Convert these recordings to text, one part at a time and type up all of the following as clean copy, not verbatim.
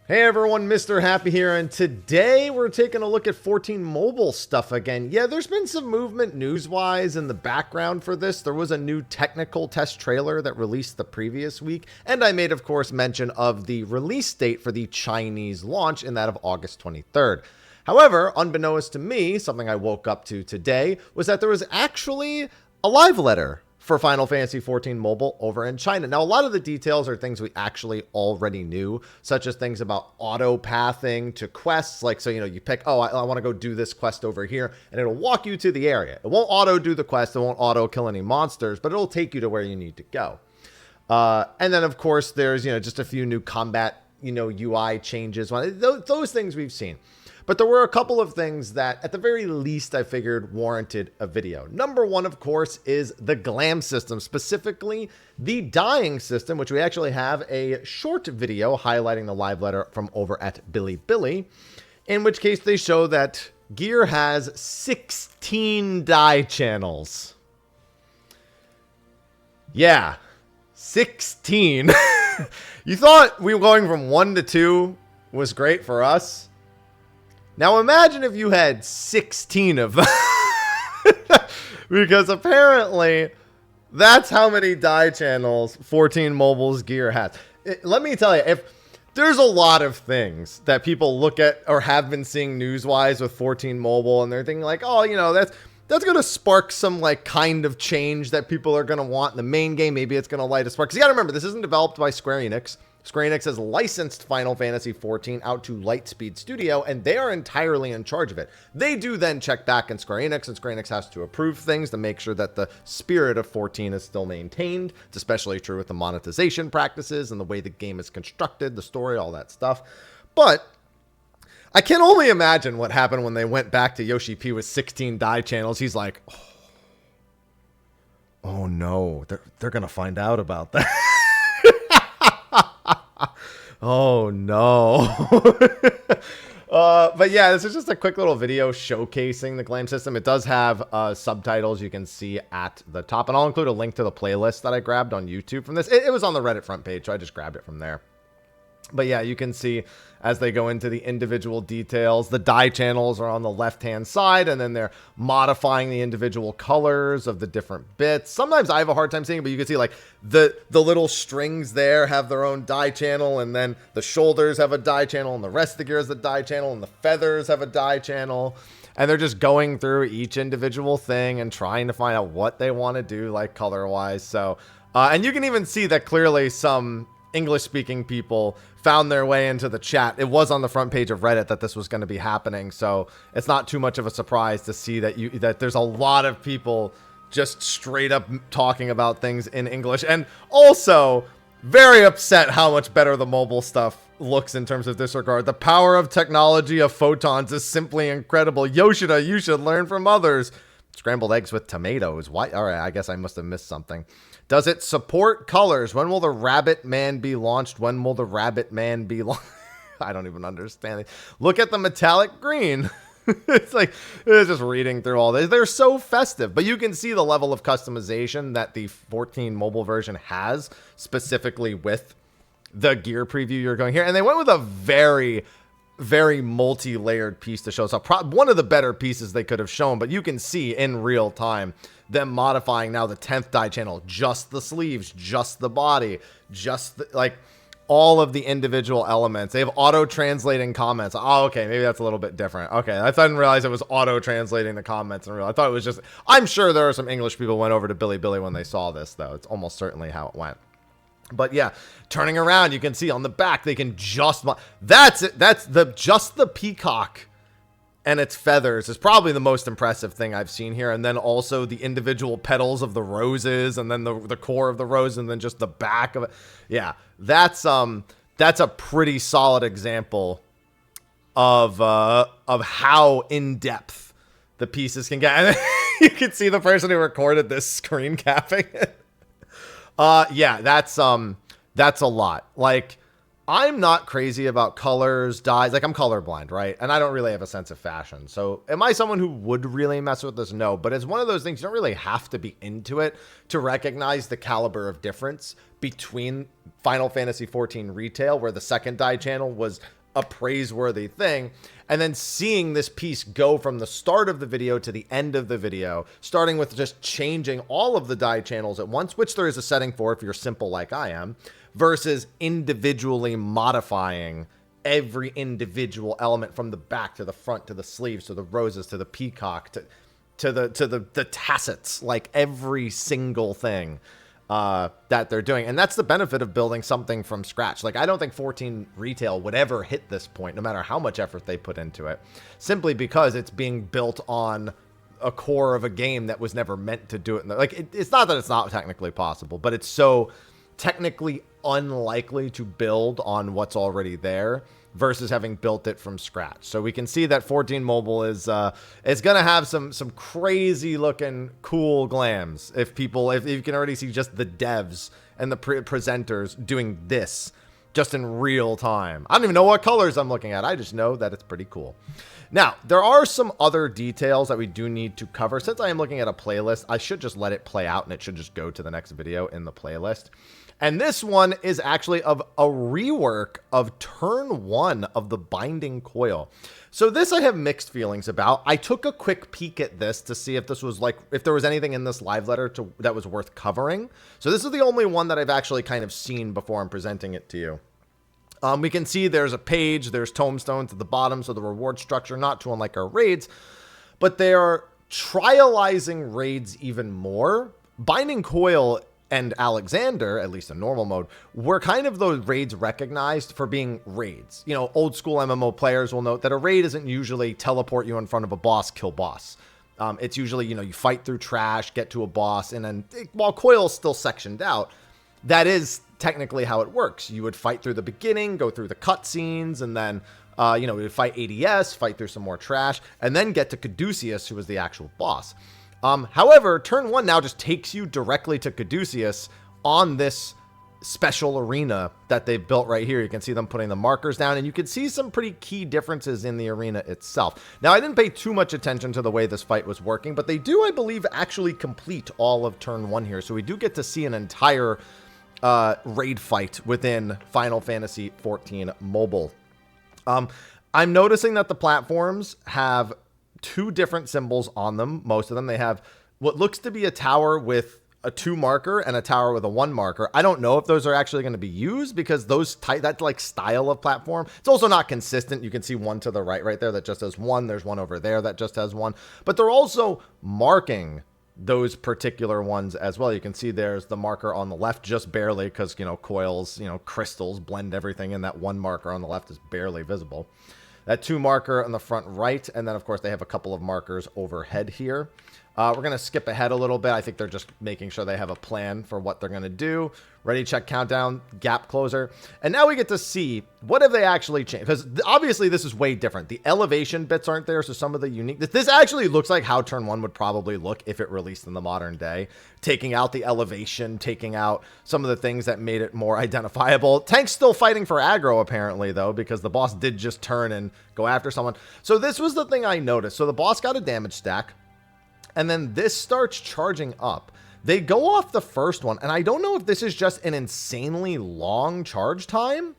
Hey everyone, Mr. Happy here, and today we're taking a look at 14 mobile stuff again. Yeah, there's been some movement news-wise in the background for this. There was a new technical test trailer that released the previous week, and I made, of course, mention of the release date for the Chinese launch in that of August 23rd. However, unbeknownst to me, something I woke up to today was that there was actually a live letter for Final Fantasy XIV Mobile over in China. Now, a lot of the details are things we actually already knew, such as things about auto-pathing to quests. Like, so, you pick, oh, I want to go do this quest over here, and it'll walk you to the area. It won't auto-do the quest, it won't auto-kill any monsters, but it'll take you to where you need to go. And then, of course, there's, just a few new combat, UI changes. Those things we've seen. But there were a couple of things that, at the very least, I figured warranted a video. Number one, of course, is the glam system, specifically the dyeing system, which we actually have a short video highlighting the live letter from over at Bilibili, in which case they show that gear has 16 dye channels. Yeah, 16. You thought we were going from 1 to 2 was great for us? Now imagine if you had 16 of them. Because apparently that's how many dye channels 14 Mobile's gear has. Let me tell you, if there's a lot of things that people look at or have been seeing news-wise with 14 Mobile, and they're thinking like, oh, that's going to spark some kind of change that people are going to want in the main game. Maybe it's going to light a spark. Because you got to remember, this isn't developed by Square Enix. Square Enix has licensed Final Fantasy XIV out to Lightspeed Studio, and they are entirely in charge of it. They do then check back in Square Enix, and Square Enix has to approve things to make sure that the spirit of 14 is still maintained. It's especially true with the monetization practices and the way the game is constructed, the story, all that stuff. But I can only imagine what happened when they went back to Yoshi P with 16 dye channels. He's like, oh no, they're going to find out about that. Oh no. But yeah, this is just a quick little video showcasing the glam system. It does have subtitles you can see at the top, and I'll include a link to the playlist that I grabbed on YouTube from this. It was on the Reddit front page, so I just grabbed it from there. But yeah, you can see as they go into the individual details, the dye channels are on the left-hand side, and then they're modifying the individual colors of the different bits. Sometimes I have a hard time seeing it, but you can see like the little strings there have their own dye channel, and then the shoulders have a dye channel, and the rest of the gear has a dye channel, and the feathers have a dye channel. And they're just going through each individual thing and trying to find out what they want to do, like color-wise. So, and you can even see that clearly some English-speaking people found their way into the chat. It was on the front page of Reddit that this was going to be happening, so it's not too much of a surprise to see that there's a lot of people just straight up talking about things in English, and also very upset how much better the mobile stuff looks in terms of this regard. The power of technology of photons is simply incredible. Yoshida, you should learn from others. Scrambled eggs with tomatoes. Why? All right, I guess I must have missed something. Does it support colors? When will the Rabbit Man be launched? When will the Rabbit Man be launched? I don't even understand it. Look at the metallic green. It's just reading through all this. They're so festive, but you can see the level of customization that the 14 mobile version has, specifically with the gear preview you're going here. And they went with a very, very multi-layered piece to show us. One of the better pieces they could have shown, but you can see in real time them modifying now the 10th dye channel, just the sleeves, just the body, just all of the individual elements. They have auto-translating comments. Oh, okay, maybe that's a little bit different. Okay, I didn't realize it was auto-translating the comments in real. I thought it was just, I'm sure there are some English people who went over to Bilibili when they saw this, though. It's almost certainly how it went. But yeah, turning around, you can see on the back, they can just, that's it. That's just the peacock and its feathers is probably the most impressive thing I've seen here. And then also the individual petals of the roses, and then the core of the rose, and then just the back of it. Yeah, that's a pretty solid example of how in depth the pieces can get. And you can see the person who recorded this screen capping it. Yeah, that's a lot. Like, I'm not crazy about colors, dyes. Like, I'm colorblind, right? And I don't really have a sense of fashion. So am I someone who would really mess with this? No, but it's one of those things you don't really have to be into it to recognize the caliber of difference between Final Fantasy XIV Retail, where the second dye channel was a praiseworthy thing. And then seeing this piece go from the start of the video to the end of the video, starting with just changing all of the die channels at once, which there is a setting for if you're simple like I am, versus individually modifying every individual element from the back to the front to the sleeves to the roses to the peacock to the tassets, like every single thing that they're doing. And that's the benefit of building something from scratch. Like, I don't think 14 retail would ever hit this point, no matter how much effort they put into it, simply because it's being built on a core of a game that was never meant to do it. Like, it's not that it's not technically possible, but it's so technically unlikely to build on what's already there versus having built it from scratch. So we can see that 14 mobile is going to have some crazy looking cool glams. If you can already see just the devs and the presenters doing this just in real time. I don't even know what colors I'm looking at. I just know that it's pretty cool. Now, there are some other details that we do need to cover. Since I am looking at a playlist, I should just let it play out and it should just go to the next video in the playlist. And this one is actually of a rework of turn 1 of the binding coil. So this I have mixed feelings about. I took a quick peek at this to see if this was if there was anything in this live letter that was worth covering. So this is the only one that I've actually kind of seen before I'm presenting it to you. We can see there's a page, there's tombstones at the bottom, so the reward structure, not too unlike our raids, but they are trializing raids even more. Binding Coil and Alexander, at least in normal mode, were kind of those raids recognized for being raids. You know, old school MMO players will note that a raid isn't usually teleport you in front of a boss, kill boss. It's usually, you know, you fight through trash, get to a boss, and then while Coil's still sectioned out, that is technically how it works. You would fight through the beginning, go through the cutscenes, and then, you know, we would fight ADS, fight through some more trash, and then get to Caduceus, who was the actual boss. However, turn 1 now just takes you directly to Caduceus on this special arena that they've built right here. You can see them putting the markers down, and you can see some pretty key differences in the arena itself. Now, I didn't pay too much attention to the way this fight was working, but they do, I believe, actually complete all of turn 1 here. So we do get to see an entire raid fight within Final Fantasy XIV Mobile. I'm noticing that the platforms have 2 different symbols on them. Most of them, they have what looks to be a tower with a 2 marker and a tower with a 1 marker. I don't know if those are actually going to be used because that like style of platform, it's also not consistent. You can see one to the right there that just has 1. There's one over there that just has 1, but they're also marking those particular ones as well. You can see there's the marker on the left just barely because, you know, coils, you know, crystals blend everything in. That 1 marker on the left is barely visible. That 2 marker on the front right, and then, of course, they have a couple of markers overhead here. We're going to skip ahead a little bit. I think they're just making sure they have a plan for what they're going to do. Ready, check, countdown, gap closer. And now we get to see what have they actually changed. Because obviously this is way different. The elevation bits aren't there, so some of the unique... This actually looks like how turn 1 would probably look if it released in the modern day. Taking out the elevation, taking out some of the things that made it more identifiable. Tank's still fighting for aggro, apparently, though, because the boss did just turn and go after someone. So this was the thing I noticed. So the boss got a damage stack. And then this starts charging up. They go off the first one, and I don't know if this is just an insanely long charge time,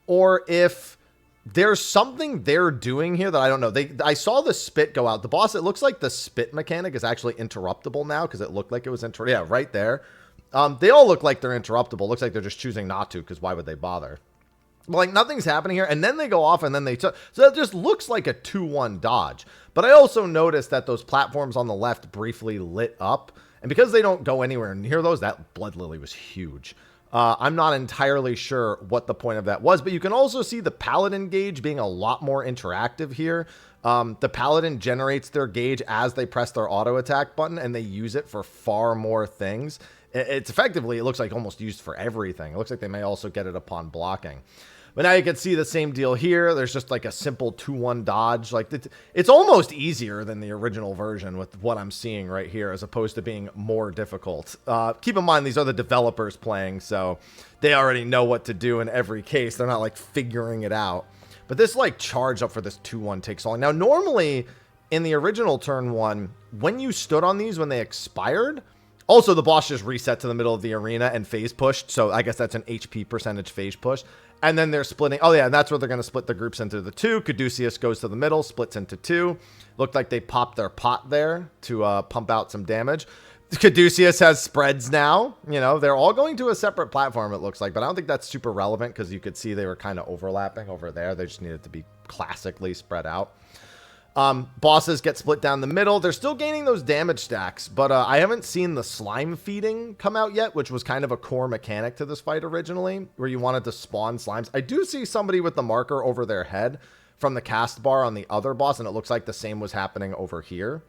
or if there's something they're doing here that I don't know. I saw the spit go out. The boss, it looks like the spit mechanic is actually interruptible now, because it looked like it was yeah, right there. They all look like they're interruptible. Looks like they're just choosing not to, because why would they bother? But like nothing's happening here, and then they go off, and then they took. So it just looks like a 2-1 dodge. But I also noticed that those platforms on the left briefly lit up, and because they don't go anywhere near those, that blood lily was huge. I'm not entirely sure what the point of that was, but you can also see the paladin gauge being a lot more interactive here. The paladin generates their gauge as they press their auto attack button, and they use it for far more things. It's effectively, it looks like almost used for everything. It looks like they may also get it upon blocking. But now you can see the same deal here. There's just like a simple 2-1 dodge. Like it's almost easier than the original version with what I'm seeing right here, as opposed to being more difficult. Keep in mind, these are the developers playing, so they already know what to do in every case. They're not like figuring it out. But this like charge up for this 2-1 takes long. Now, normally in the original turn 1, when you stood on these, when they expired, also the boss just reset to the middle of the arena and phase pushed. So I guess that's an HP percentage phase push. And then they're splitting. Oh, yeah, and that's where they're going to split the groups into the two. Caduceus goes to the middle, splits into two. Looked like they popped their pot there to pump out some damage. Caduceus has spreads now. You know, they're all going to a separate platform, it looks like. But I don't think that's super relevant because you could see they were kind of overlapping over there. They just needed to be classically spread out. Bosses get split down the middle. They're still gaining those damage stacks, but I haven't seen the slime feeding come out yet, which was kind of a core mechanic to this fight originally, where you wanted to spawn slimes. I do see somebody with the marker over their head from the cast bar on the other boss, and it looks like the same was happening over here.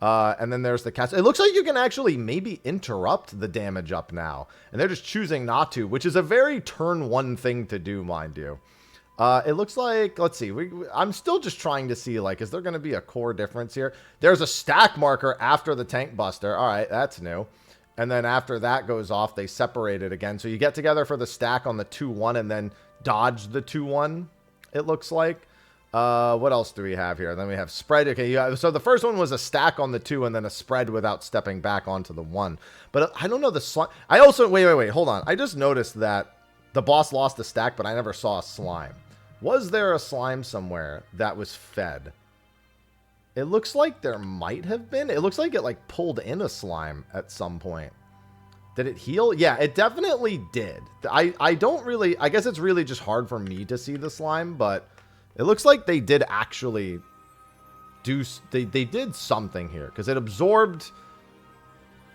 And then there's the cast. It looks like you can actually maybe interrupt the damage up now, and they're just choosing not to, which is a very turn one thing to do, mind you. It looks like, let's see, I'm still just trying to see, like, is there going to be a core difference here? There's a stack marker after the tank buster. All right, that's new. And then after that goes off, they separate it again. So you get together for the stack on the 2-1 and then dodge the 2-1, it looks like. What else do we have here? Then we have spread. Okay, so the first one was a stack on the 2 and then a spread without stepping back onto the 1. But I don't know the slime. I also, wait, hold on. I just noticed that the boss lost a stack, but I never saw a slime. Was there a slime somewhere that was fed? It looks like there might have been. It looks like it like pulled in a slime at some point. Did it heal? Yeah, it definitely did. I don't really, I guess it's really just hard for me to see the slime, but it looks like they did actually do, they did something here because it absorbed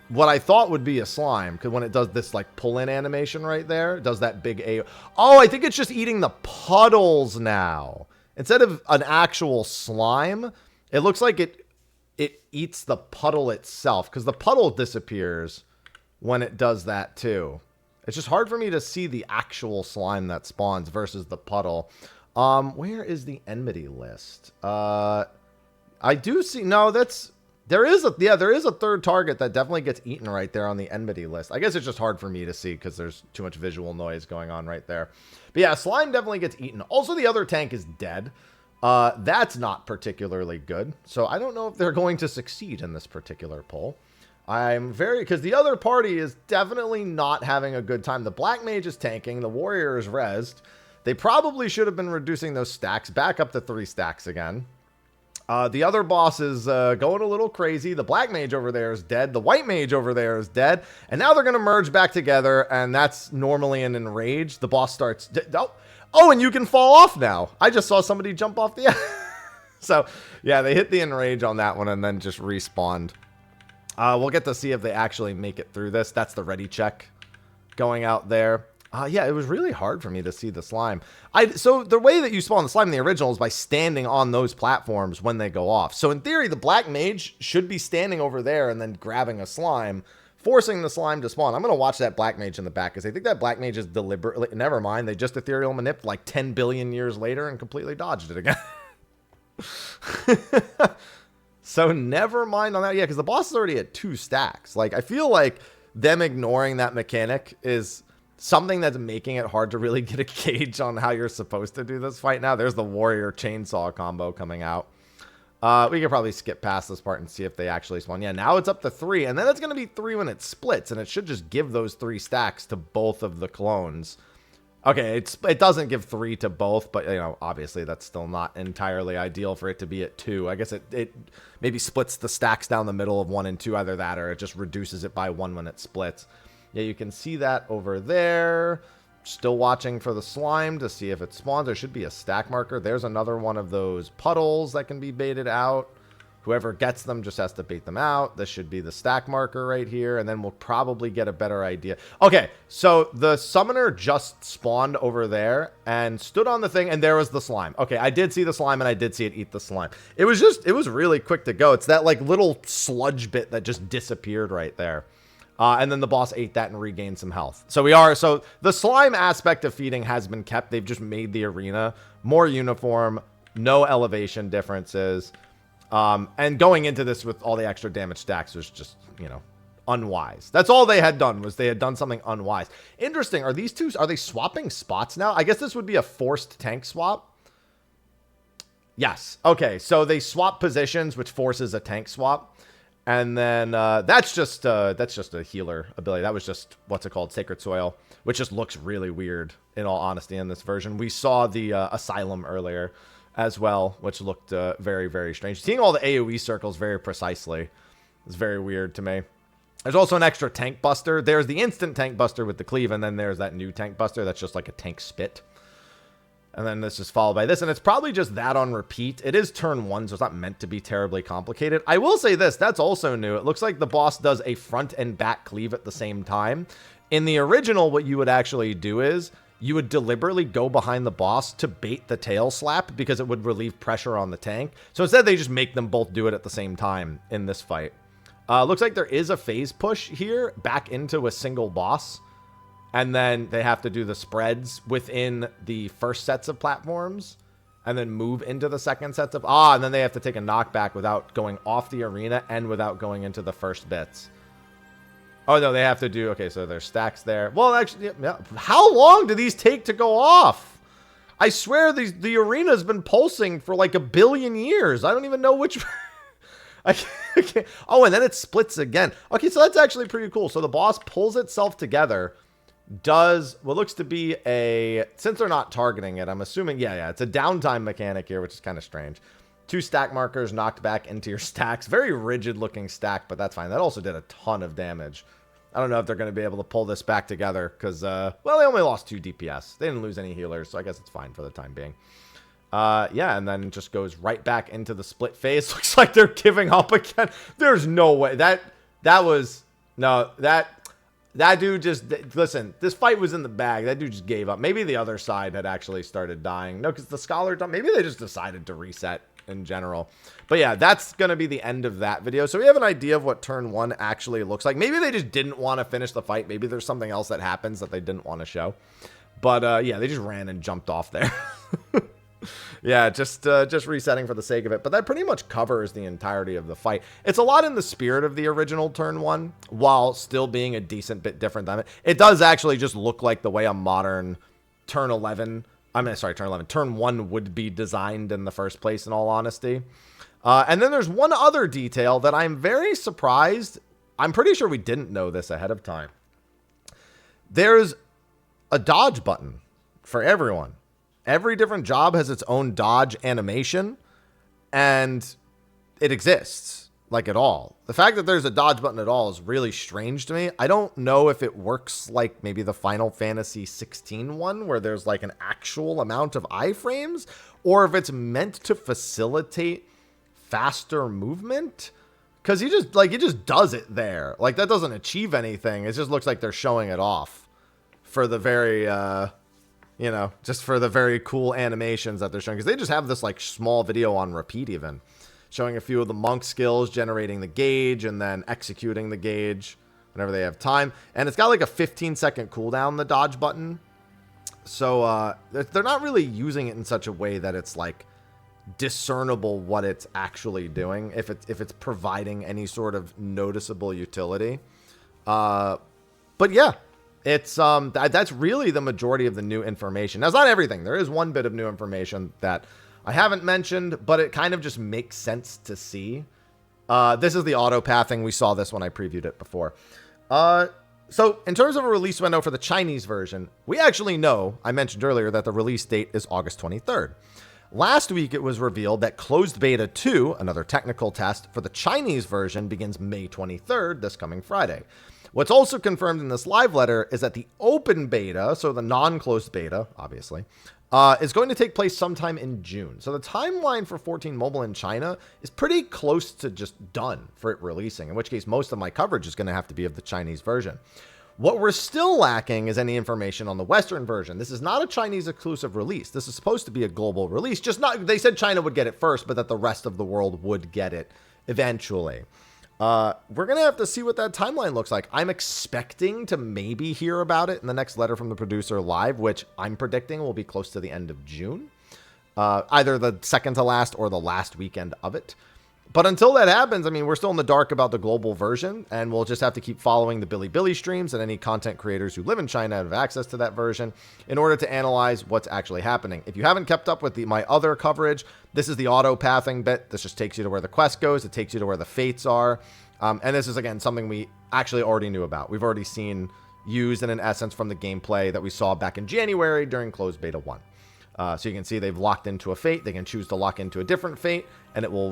what I thought would be a slime, because when it does this like pull-in animation right there, it does that big A. Oh, I think it's just eating the puddles now. Instead of an actual slime, it looks like it eats the puddle itself, because the puddle disappears when it does that too. It's just hard for me to see the actual slime that spawns versus the puddle. Where is the enmity list? I do see, no, that's... There is a third target that definitely gets eaten right there on the enmity list. I guess it's just hard for me to see because there's too much visual noise going on right there. But yeah, slime definitely gets eaten. Also, the other tank is dead. That's not particularly good. So I don't know if they're going to succeed in this particular pull. Because the other party is definitely not having a good time. The black mage is tanking. The warrior is rezzed. They probably should have been reducing those stacks back up to 3 stacks again. The other boss is going a little crazy. The black mage over there is dead. The white mage over there is dead. And now they're going to merge back together, and that's normally an enrage. The boss starts... Oh, and you can fall off now. I just saw somebody jump off the... So, yeah, they hit the enrage on that one and then just respawned. We'll get to see if they actually make it through this. That's the ready check going out there. Yeah, it was really hard for me to see the slime. So the way that you spawn the slime in the original is by standing on those platforms when they go off. So in theory, the black mage should be standing over there and then grabbing a slime, forcing the slime to spawn. I'm going to watch that black mage in the back because I think that black mage is deliberately... Never mind, they just ethereal manip like 10 billion years later and completely dodged it again. So never mind on that. Yeah, because the boss is already at 2 stacks. Like, I feel like them ignoring that mechanic is... something that's making it hard to really get a gauge on how you're supposed to do this fight now. There's the warrior chainsaw combo coming out. We could probably skip past this part and see if they actually spawn. Yeah, now it's up to 3, and then it's going to be 3 when it splits, and it should just give those 3 stacks to both of the clones. Okay, it doesn't give 3 to both, but, you know, obviously that's still not entirely ideal for it to be at 2. I guess it maybe splits the stacks down the middle of 1 and 2, either that or it just reduces it by 1 when it splits. Yeah, you can see that over there. Still watching for the slime to see if it spawns. There should be a stack marker. There's another one of those puddles that can be baited out. Whoever gets them just has to bait them out. This should be the stack marker right here, and then we'll probably get a better idea. Okay, so the summoner just spawned over there and stood on the thing, and there was the slime. Okay, I did see the slime, and I did see it eat the slime. It was really quick to go. It's that, like, little sludge bit that just disappeared right there. And then the boss ate that and regained some health. So the slime aspect of feeding has been kept. They've just made the arena more uniform, no elevation differences. And going into this with all the extra damage stacks was just, you know, unwise. That's all they had done, was they had done something unwise. Interesting. Are they swapping spots now? I guess this would be a forced tank swap. Yes. Okay. So they swap positions, which forces a tank swap. And then that's just a healer ability. That was just, what's it called? Sacred Soil, which just looks really weird, in all honesty, in this version. We saw the Asylum earlier as well, which looked very, very strange. Seeing all the AoE circles very precisely is very weird to me. There's also an extra tank buster. There's the instant tank buster with the cleave, and then there's that new tank buster that's just like a tank spit. And then this is followed by this, and it's probably just that on repeat. It is turn 1, so it's not meant to be terribly complicated. I will say this, that's also new. It looks like the boss does a front and back cleave at the same time. In the original, what you would actually do is you would deliberately go behind the boss to bait the tail slap because it would relieve pressure on the tank. So instead, they just make them both do it at the same time in this fight. Looks like there is a phase push here back into a single boss. And then they have to do the spreads within the first sets of platforms and then move into the second sets of... and then they have to take a knockback without going off the arena and without going into the first bits. Oh, no, they have to do... Okay, so there's stacks there. Well, actually, yeah. How long do these take to go off? I swear the arena's been pulsing for like 1 billion years. I don't even know which... I can't... Oh, and then it splits again. Okay, so that's actually pretty cool. So the boss pulls itself together... does what looks to be a, since they're not targeting it, I'm assuming, yeah, it's a downtime mechanic here, which is kind of strange. 2 stack markers knocked back into your stacks. Very rigid looking stack, but that's fine. That also did a ton of damage. I don't know if they're going to be able to pull this back together because, well, they only lost 2 DPS. They didn't lose any healers, so I guess it's fine for the time being. Yeah, and then it just goes right back into the split phase. Looks like they're giving up again. There's no way. That dude just, listen, this fight was in the bag. That dude just gave up. Maybe the other side had actually started dying. No, because the Scholar, maybe they just decided to reset in general. But yeah, that's going to be the end of that video. So we have an idea of what turn 1 actually looks like. Maybe they just didn't want to finish the fight. Maybe there's something else that happens that they didn't want to show. But yeah, they just ran and jumped off there. Yeah, just resetting for the sake of it. But that pretty much covers the entirety of the fight. It's a lot in the spirit of the original turn 1, while still being a decent bit different than it. It does actually just look like the way a modern turn 11, turn 1 would be designed in the first place, in all honesty. And then there's one other detail that I'm very surprised. I'm pretty sure we didn't know this ahead of time. There's a dodge button for everyone. Every different job has its own dodge animation, and it exists, like, at all. The fact that there's a dodge button at all is really strange to me. I don't know if it works like maybe the Final Fantasy 16 one, where there's like an actual amount of iframes, or if it's meant to facilitate faster movement. Because he just does it there. Like, that doesn't achieve anything. It just looks like they're showing it off for the very... you know, just for the very cool animations that they're showing. Because they just have this, like, small video on repeat even. Showing a few of the monk skills, generating the gauge, and then executing the gauge whenever they have time. And it's got, like, a 15-second cooldown, the dodge button. So, they're not really using it in such a way that it's, like, discernible what it's actually doing. If it's providing any sort of noticeable utility. But, yeah. It's that's really the majority of the new information. Now, it's not everything. There is one bit of new information that I haven't mentioned, but it kind of just makes sense to see. This is the auto pathing. We saw this when I previewed it before. So in terms of a release window for the Chinese version, we actually know, I mentioned earlier, that the release date is August 23rd. Last week, it was revealed that Closed Beta 2, another technical test for the Chinese version, begins May 23rd, this coming Friday. What's also confirmed in this live letter is that the open beta, so the non-closed beta, obviously, is going to take place sometime in June. So the timeline for 14 Mobile in China is pretty close to just done for it releasing, in which case most of my coverage is going to have to be of the Chinese version. What we're still lacking is any information on the Western version. This is not a Chinese exclusive release. This is supposed to be a global release. They said China would get it first, but that the rest of the world would get it eventually. We're going to have to see what that timeline looks like. I'm expecting to maybe hear about it in the next letter from the producer live, which I'm predicting will be close to the end of June. Either the second to last or the last weekend of it. But until that happens, I mean, we're still in the dark about the global version, and we'll just have to keep following the Bilibili streams and any content creators who live in China and have access to that version in order to analyze what's actually happening. If you haven't kept up with my other coverage, this is the auto pathing bit. This just takes you to where the quest goes. It takes you to where the fates are. And this is, again, something we actually already knew about. We've already seen used in an essence from the gameplay that we saw back in January during closed beta 1. So you can see they've locked into a fate. They can choose to lock into a different fate, and it will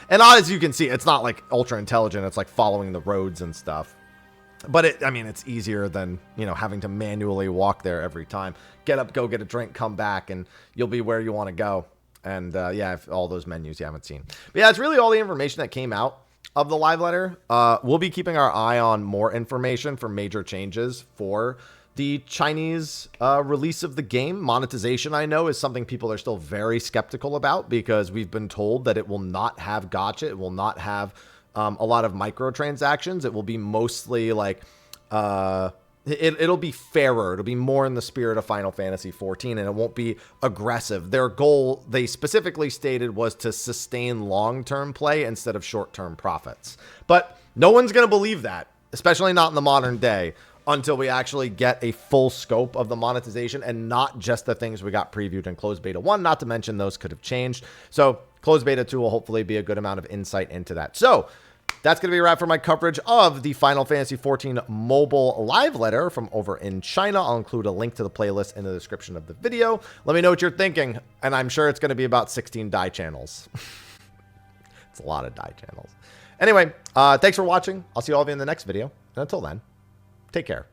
and as you can see, it's not like ultra intelligent. It's like following the roads and stuff. But I mean, it's easier than, you know, having to manually walk there every time. Get up, go get a drink, come back, and you'll be where you want to go. And yeah, all those menus you haven't seen. But yeah, that's really all the information that came out of the live letter. We'll be keeping our eye on more information for major changes for the Chinese release of the game. Monetization, I know, is something people are still very skeptical about because we've been told that it will not have gacha. It will not have a lot of microtransactions. It will be mostly like it'll be fairer. It'll be more in the spirit of Final Fantasy XIV, and it won't be aggressive. Their goal, they specifically stated, was to sustain long-term play instead of short-term profits. But no one's going to believe that, especially not in the modern day, until we actually get a full scope of the monetization and not just the things we got previewed in closed beta 1, not to mention those could have changed. So closed beta 2 will hopefully be a good amount of insight into that. So that's going to be a wrap for my coverage of the Final Fantasy XIV mobile live letter from over in China. I'll include a link to the playlist in the description of the video. Let me know what you're thinking, and I'm sure it's going to be about 16 die channels. It's a lot of die channels. Anyway, thanks for watching. I'll see all of you in the next video. And until then, take care.